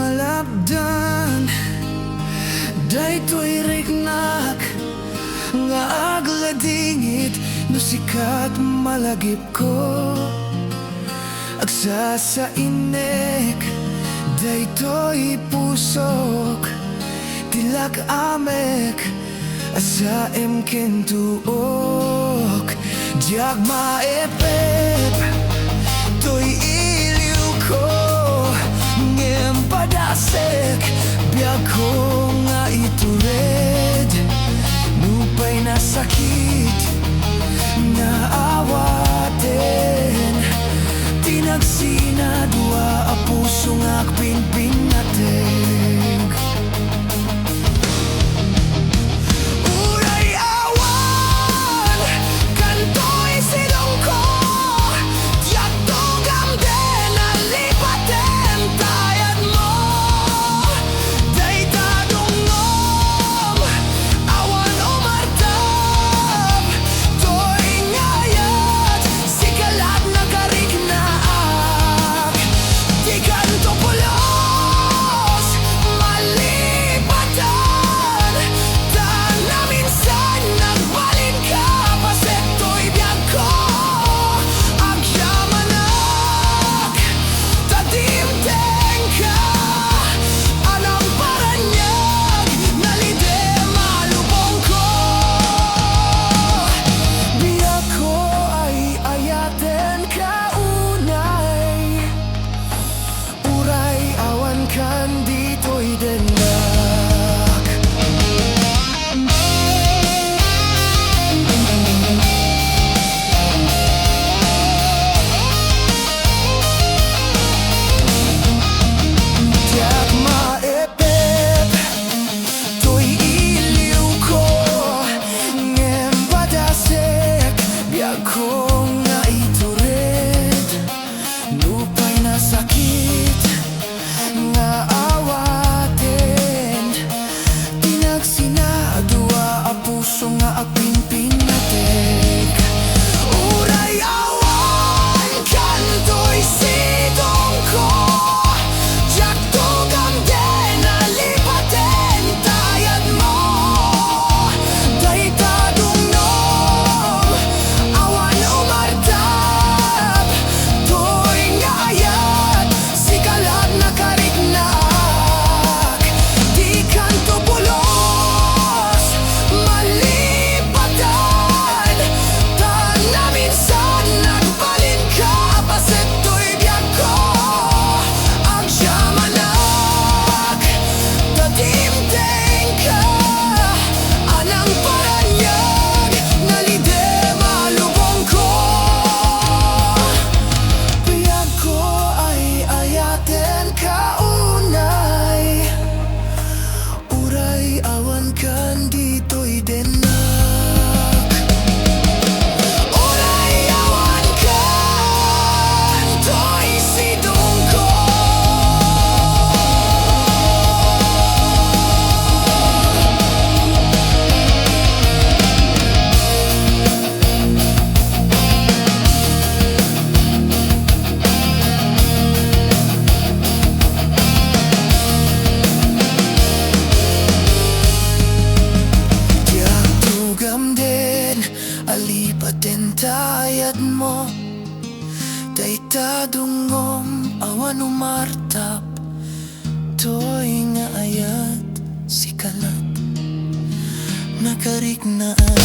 malabdan, daytoy rignak nga agladingit no sikat malagip ko. Agsa sa inek daytoy pusok, tilak amek asa emken tuok. Diag maepep toy iliw ko, ngem padasek biag ko nga itured. Nupay na sakit na awaten, tinagsina dua a puso nga pinpinateg. Uray awan kan to'y silong ko, tiyak tugam din nalipaten tayad mo. Day tadungom awan umartab, to'y ngayat sikalat na kariknaak. Di kanto pulos malipatan, tan na minsan nagbalin ka paset to'y biyag ko. Agyamanak tadimteng ka, anang paranyag nalide malubong ko. Biyag ko ay ayaten ka unay, uray awan kan ditoy dendak. Tiyak maepep to'y iliw ko, ngem padasek biag ko nga itured. Nupay na sakit nga awaten, tinagsina dua a puso nga agpinpinatek. Uray awan kan to'y sidong ko, tiyak tugam din nalipaten tayad mo. Day tadungnom awan umartab, to'y ngayat sikalat na kariknak. Di kanto pulos malipatan, tan na minsan nagbalin ka paset to'y biyag ko. Agyamanak tadimteng ka, anang paranyag nalide malubong ko. Biyag ko ay ayaten ka unay, uray awan kan ditoy denak. Uray awan kan to'y sidong ko. Tiyak tugam din alipaten tayad mo. Day tadungom awan umartap, to'y nga ayat sikalat na kariknaan.